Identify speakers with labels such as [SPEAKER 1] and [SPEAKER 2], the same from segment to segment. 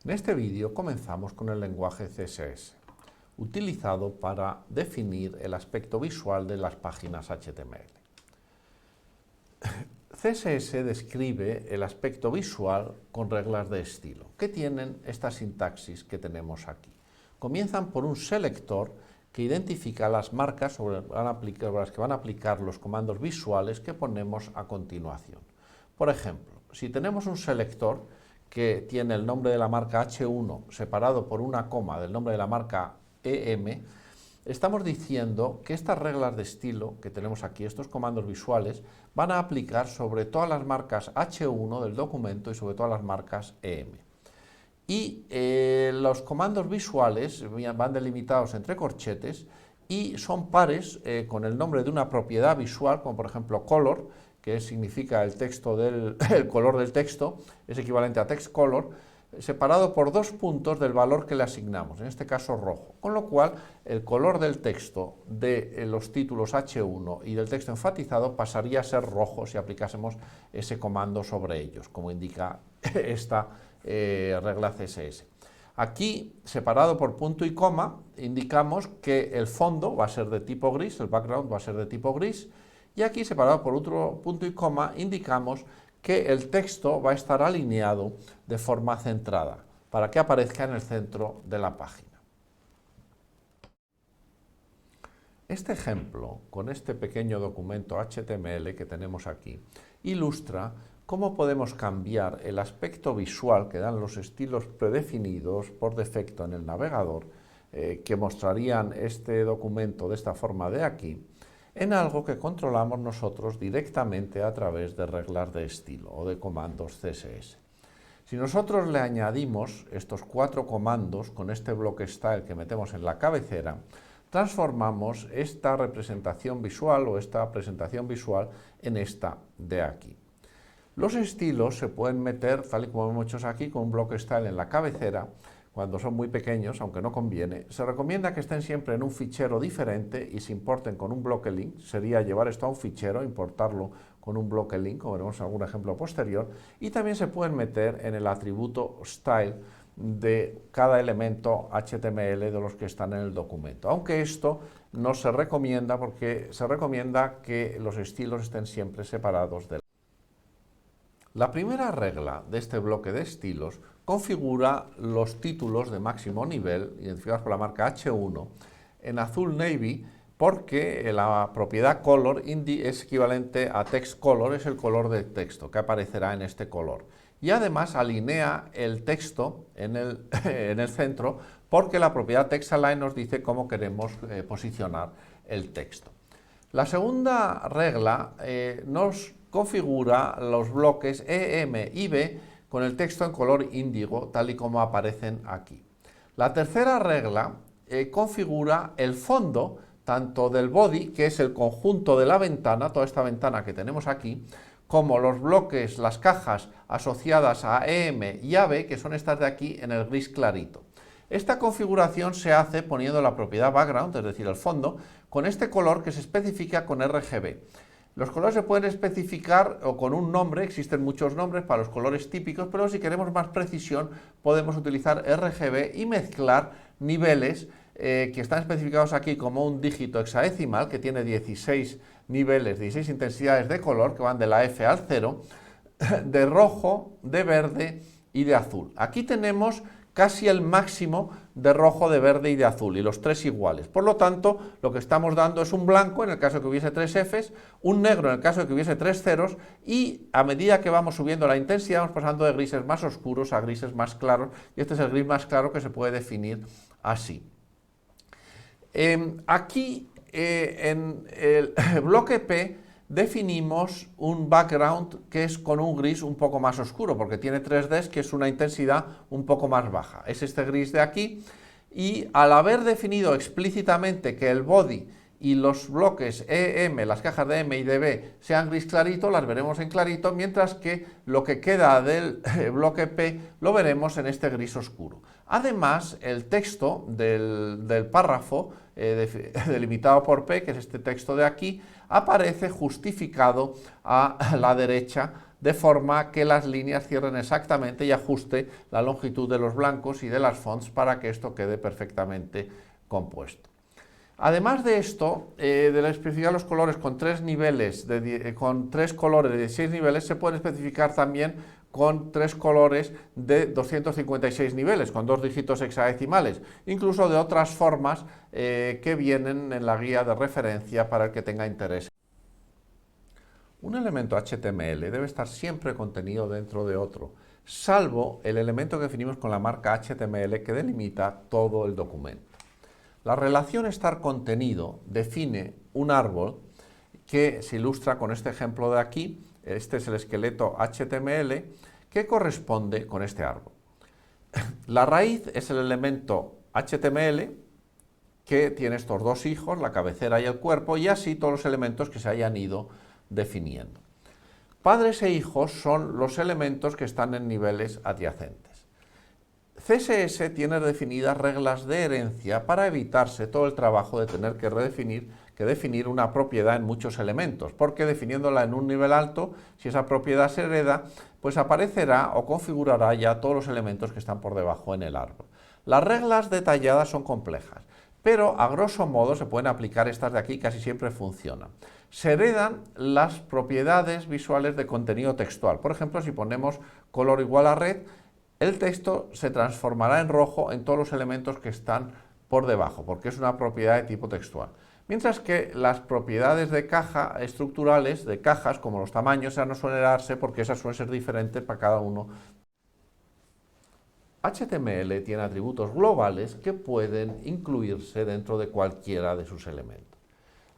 [SPEAKER 1] En este vídeo comenzamos con el lenguaje CSS, utilizado para definir el aspecto visual de las páginas HTML. CSS describe el aspecto visual con reglas de estilo, que tienen esta sintaxis que tenemos aquí. Comienzan por un selector que identifica las marcas sobre las que van a aplicar los comandos visuales que ponemos a continuación. Por ejemplo, si tenemos un selector que tiene el nombre de la marca H1 separado por una coma del nombre de la marca EM, estamos diciendo que estas reglas de estilo que tenemos aquí, estos comandos visuales, van a aplicar sobre todas las marcas H1 del documento y sobre todas las marcas EM. Y los comandos visuales van delimitados entre corchetes y son pares con el nombre de una propiedad visual, como por ejemplo color, que significa el color del texto, es equivalente a text color, separado por dos puntos del valor que le asignamos, en este caso rojo, con lo cual el color del texto de los títulos H1 y del texto enfatizado pasaría a ser rojo si aplicásemos ese comando sobre ellos, como indica esta regla CSS. Aquí, separado por punto y coma, indicamos que el fondo va a ser de tipo gris, el background va a ser de tipo gris, y aquí, separado por otro punto y coma, indicamos que el texto va a estar alineado de forma centrada, para que aparezca en el centro de la página. Este ejemplo, con este pequeño documento HTML que tenemos aquí, ilustra cómo podemos cambiar el aspecto visual que dan los estilos predefinidos por defecto en el navegador, que mostrarían este documento de esta forma de aquí, en algo que controlamos nosotros directamente a través de reglas de estilo o de comandos CSS. Si nosotros le añadimos estos 4 comandos con este bloque style que metemos en la cabecera, transformamos esta representación visual o esta presentación visual en esta de aquí. Los estilos se pueden meter, tal y como hemos hecho aquí, con un bloque style en la cabecera. Cuando son muy pequeños, aunque no conviene, se recomienda que estén siempre en un fichero diferente y se importen con un bloque link. Sería llevar esto a un fichero, importarlo con un bloque link, como veremos en algún ejemplo posterior, y también se pueden meter en el atributo style de cada elemento HTML de los que están en el documento. Aunque esto no se recomienda porque se recomienda que los estilos estén siempre separados de la primera regla de este bloque de estilos configura los títulos de máximo nivel, identificados por la marca H1, en azul navy, porque la propiedad color es equivalente a text color, es el color del texto que aparecerá en este color. Y además alinea el texto en el centro, porque la propiedad text align nos dice cómo queremos posicionar el texto. La segunda regla nos configura los bloques EM y B con el texto en color índigo, tal y como aparecen aquí. La tercera regla configura el fondo, tanto del body, que es el conjunto de la ventana, toda esta ventana que tenemos aquí, como los bloques, las cajas asociadas a EM y a B, que son estas de aquí en el gris clarito. Esta configuración se hace poniendo la propiedad background, es decir, el fondo, con este color que se especifica con RGB. Los colores se pueden especificar o con un nombre, existen muchos nombres para los colores típicos, pero si queremos más precisión podemos utilizar RGB y mezclar niveles que están especificados aquí como un dígito hexadecimal que tiene 16 niveles, 16 intensidades de color que van de la F al 0, de rojo, de verde y de azul. Aquí tenemos casi el máximo de rojo, de verde y de azul, y los tres iguales. Por lo tanto, lo que estamos dando es un blanco en el caso de que hubiese 3 Fs, un negro en el caso de que hubiese 3 ceros, y a medida que vamos subiendo la intensidad vamos pasando de grises más oscuros a grises más claros, y este es el gris más claro que se puede definir así. Aquí en el bloque P definimos un background que es con un gris un poco más oscuro, porque tiene 3 Ds, que es una intensidad un poco más baja. Es este gris de aquí, y al haber definido explícitamente que el body y los bloques EM, las cajas de M y de B, sean gris clarito, las veremos en clarito, mientras que lo que queda del bloque P lo veremos en este gris oscuro. Además, el texto del párrafo delimitado por P, que es este texto de aquí, aparece justificado a la derecha de forma que las líneas cierren exactamente y ajuste la longitud de los blancos y de las fonts para que esto quede perfectamente compuesto. Además de esto, de especificar los colores con tres niveles, con tres colores de 16 niveles, se pueden especificar también con tres colores de 256 niveles, con 2 dígitos hexadecimales, incluso de otras formas que vienen en la guía de referencia para el que tenga interés. Un elemento HTML debe estar siempre contenido dentro de otro, salvo el elemento que definimos con la marca HTML que delimita todo el documento. La relación estar contenido define un árbol que se ilustra con este ejemplo de aquí. Este es el esqueleto HTML que corresponde con este árbol. La raíz es el elemento HTML que tiene estos dos hijos, la cabecera y el cuerpo, y así todos los elementos que se hayan ido definiendo. Padres e hijos son los elementos que están en niveles adyacentes. CSS tiene definidas reglas de herencia para evitarse todo el trabajo de tener que definir una propiedad en muchos elementos, porque definiéndola en un nivel alto, si esa propiedad se hereda, pues aparecerá o configurará ya todos los elementos que están por debajo en el árbol. Las reglas detalladas son complejas, pero a grosso modo se pueden aplicar estas de aquí, casi siempre funcionan. Se heredan las propiedades visuales de contenido textual. Por ejemplo, si ponemos color igual a red, el texto se transformará en rojo en todos los elementos que están por debajo, porque es una propiedad de tipo textual. Mientras que las propiedades de caja estructurales, de cajas, como los tamaños, esas no suelen heredarse porque esas suelen ser diferentes para cada uno. HTML tiene atributos globales que pueden incluirse dentro de cualquiera de sus elementos.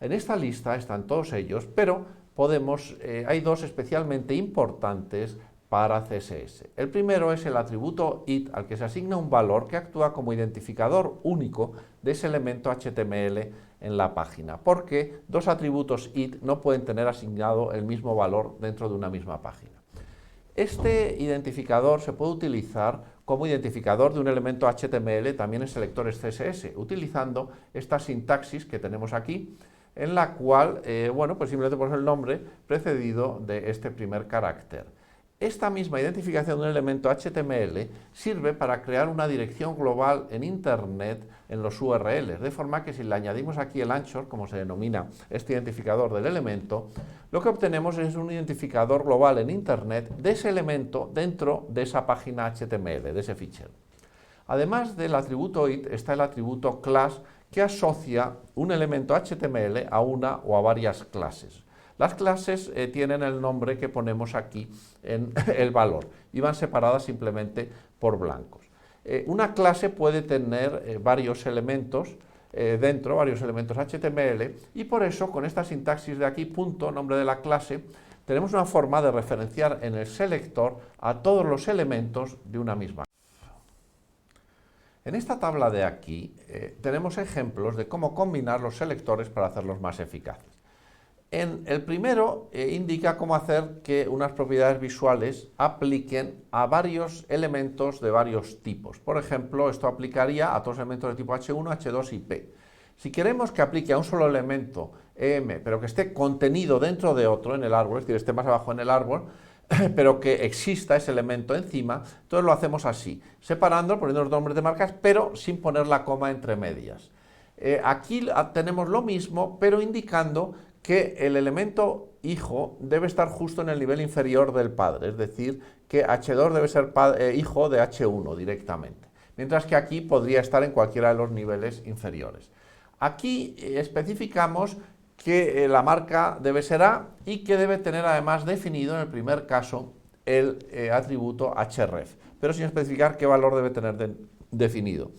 [SPEAKER 1] En esta lista están todos ellos, pero hay dos especialmente importantes para CSS. El primero es el atributo id, al que se asigna un valor que actúa como identificador único de ese elemento HTML en la página, porque dos atributos id no pueden tener asignado el mismo valor dentro de una misma página. Este identificador se puede utilizar como identificador de un elemento HTML también en selectores CSS, utilizando esta sintaxis que tenemos aquí, en la cual, pues simplemente ponemos el nombre precedido de este primer carácter. Esta misma identificación de un elemento HTML sirve para crear una dirección global en Internet en los URLs, de forma que si le añadimos aquí el anchor, como se denomina este identificador del elemento, lo que obtenemos es un identificador global en Internet de ese elemento dentro de esa página HTML, de ese fichero. Además del atributo id está el atributo class, que asocia un elemento HTML a una o a varias clases. Las clases tienen el nombre que ponemos aquí en el valor y van separadas simplemente por blancos. Una clase puede tener varios elementos dentro, varios elementos HTML, y por eso con esta sintaxis de aquí, punto, nombre de la clase, tenemos una forma de referenciar en el selector a todos los elementos de una misma. En esta tabla de aquí tenemos ejemplos de cómo combinar los selectores para hacerlos más eficaces. En el primero indica cómo hacer que unas propiedades visuales apliquen a varios elementos de varios tipos. Por ejemplo, esto aplicaría a todos los elementos de tipo H1, H2 y P. Si queremos que aplique a un solo elemento EM, pero que esté contenido dentro de otro en el árbol, es decir, esté más abajo en el árbol, pero que exista ese elemento encima, entonces lo hacemos así, separando, poniendo los nombres de marcas, pero sin poner la coma entre medias. Aquí tenemos lo mismo, pero indicando que el elemento hijo debe estar justo en el nivel inferior del padre, es decir, que H2 debe ser hijo de H1 directamente, mientras que aquí podría estar en cualquiera de los niveles inferiores. Aquí especificamos que la marca debe ser A y que debe tener además definido en el primer caso el atributo href, pero sin especificar qué valor debe tener definido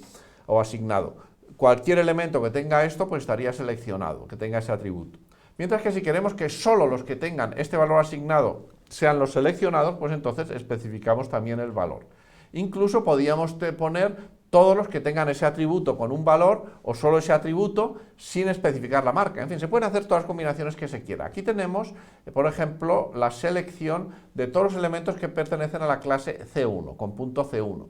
[SPEAKER 1] o asignado. Cualquier elemento que tenga esto pues estaría seleccionado, que tenga ese atributo. Mientras que si queremos que solo los que tengan este valor asignado sean los seleccionados, pues entonces especificamos también el valor. Incluso podíamos poner todos los que tengan ese atributo con un valor o solo ese atributo sin especificar la marca. En fin, se pueden hacer todas las combinaciones que se quiera. Aquí tenemos, por ejemplo, la selección de todos los elementos que pertenecen a la clase C1, con punto C1.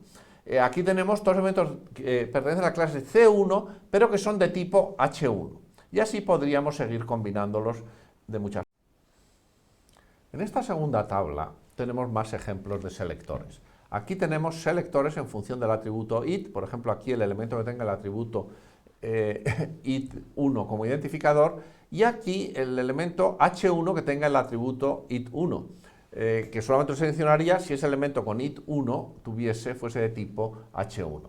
[SPEAKER 1] Aquí tenemos todos los elementos que pertenecen a la clase C1, pero que son de tipo H1. Y así podríamos seguir combinándolos de muchas formas. En esta segunda tabla tenemos más ejemplos de selectores. Aquí tenemos selectores en función del atributo it, por ejemplo, aquí el elemento que tenga el atributo it1 como identificador, y aquí el elemento h1 que tenga el atributo it1, que solamente lo seleccionaría si ese elemento con it1 fuese de tipo h1.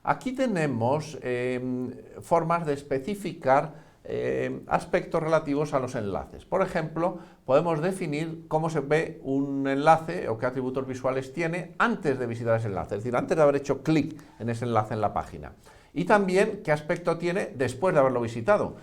[SPEAKER 1] Aquí tenemos formas de especificar aspectos relativos a los enlaces. Por ejemplo, podemos definir cómo se ve un enlace o qué atributos visuales tiene antes de visitar ese enlace, es decir, antes de haber hecho clic en ese enlace en la página. Y también qué aspecto tiene después de haberlo visitado.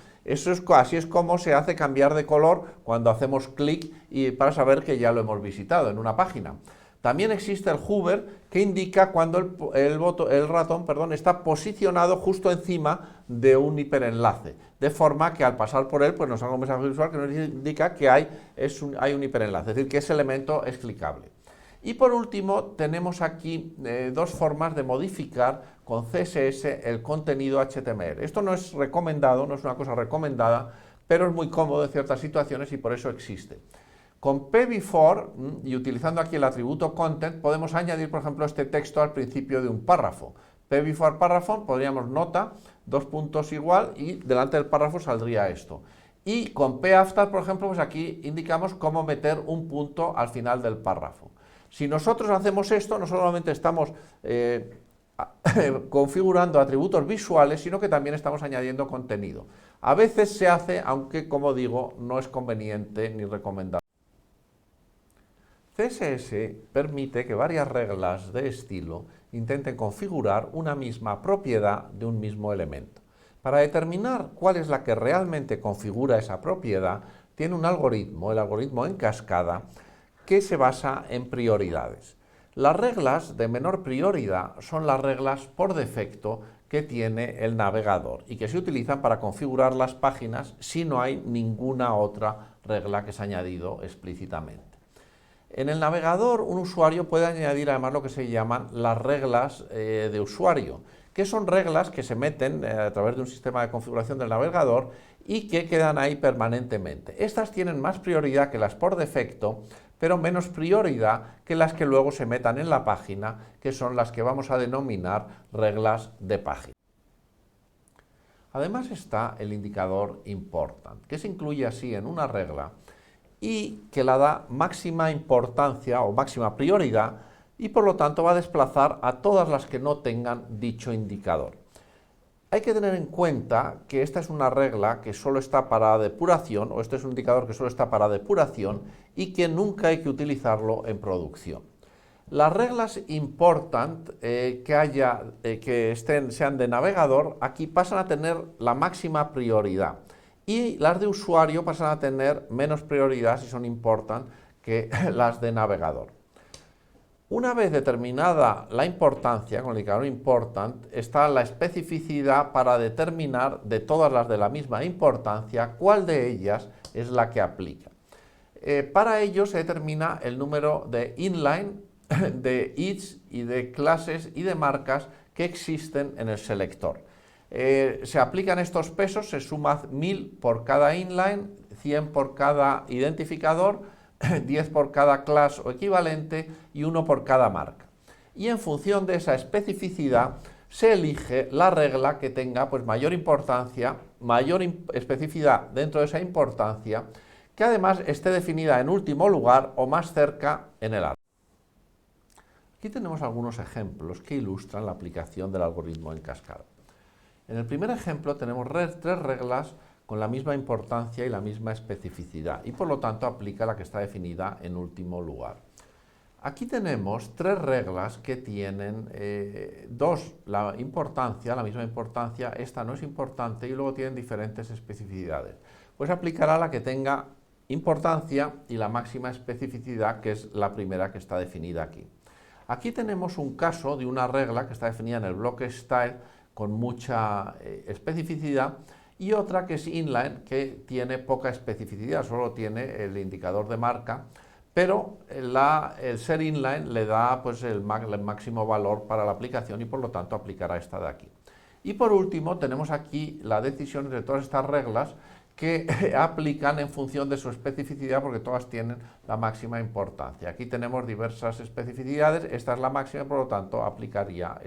[SPEAKER 1] Así es como se hace cambiar de color cuando hacemos clic y para saber que ya lo hemos visitado en una página. También existe el hover, que indica cuando el ratón está posicionado justo encima de un hiperenlace, de forma que al pasar por él pues nos salga un mensaje visual que nos indica que hay un hiperenlace, es decir, que ese elemento es clicable. Y por último tenemos aquí dos formas de modificar con CSS el contenido HTML. Esto no es recomendado, no es una cosa recomendada, pero es muy cómodo en ciertas situaciones y por eso existe. Con pbefore y utilizando aquí el atributo content podemos añadir, por ejemplo, este texto al principio de un párrafo. Pbefore párrafo, podríamos nota, dos puntos igual y delante del párrafo saldría esto. Y con pafter, por ejemplo, pues aquí indicamos cómo meter un punto al final del párrafo. Si nosotros hacemos esto, no solamente estamos configurando atributos visuales, sino que también estamos añadiendo contenido. A veces se hace, aunque como digo, no es conveniente ni recomendable. CSS permite que varias reglas de estilo intenten configurar una misma propiedad de un mismo elemento. Para determinar cuál es la que realmente configura esa propiedad, tiene un algoritmo, el algoritmo en cascada, que se basa en prioridades. Las reglas de menor prioridad son las reglas por defecto que tiene el navegador y que se utilizan para configurar las páginas si no hay ninguna otra regla que se ha añadido explícitamente. En el navegador un usuario puede añadir además lo que se llaman las reglas de usuario, que son reglas que se meten a través de un sistema de configuración del navegador y que quedan ahí permanentemente. Estas tienen más prioridad que las por defecto, pero menos prioridad que las que luego se metan en la página, que son las que vamos a denominar reglas de página. Además está el indicador important, que se incluye así en una regla y que la da máxima importancia o máxima prioridad y por lo tanto va a desplazar a todas las que no tengan dicho indicador. Hay que tener en cuenta que esta es una regla que solo está para depuración, o este es un indicador que solo está para depuración y que nunca hay que utilizarlo en producción. Las reglas important sean de navegador, aquí pasan a tener la máxima prioridad. Y las de usuario pasan a tener menos prioridad si son important que las de navegador. Una vez determinada la importancia, con el indicador important, está la especificidad para determinar de todas las de la misma importancia cuál de ellas es la que aplica. Para ello se determina el número de inline, de its y de clases y de marcas que existen en el selector. Se aplican estos pesos, se suma 1000 por cada inline, 100 por cada identificador, 10 por cada class o equivalente y 1 por cada marca. Y en función de esa especificidad se elige la regla que tenga pues, mayor importancia, mayor especificidad dentro de esa importancia, que además esté definida en último lugar o más cerca en el árbol. Aquí tenemos algunos ejemplos que ilustran la aplicación del algoritmo en cascada. En el primer ejemplo tenemos tres reglas con la misma importancia y la misma especificidad y por lo tanto aplica la que está definida en último lugar. Aquí tenemos tres reglas que tienen la misma importancia, esta no es importante y luego tienen diferentes especificidades. Pues aplicará la que tenga importancia y la máxima especificidad, que es la primera que está definida aquí. Aquí tenemos un caso de una regla que está definida en el bloque style con mucha especificidad y otra que es inline, que tiene poca especificidad, solo tiene el indicador de marca, pero el ser inline le da pues, el máximo valor para la aplicación y por lo tanto aplicará esta de aquí. Y por último tenemos aquí la decisión entre todas estas reglas que aplican en función de su especificidad, porque todas tienen la máxima importancia. Aquí tenemos diversas especificidades, esta es la máxima, por lo tanto aplicaría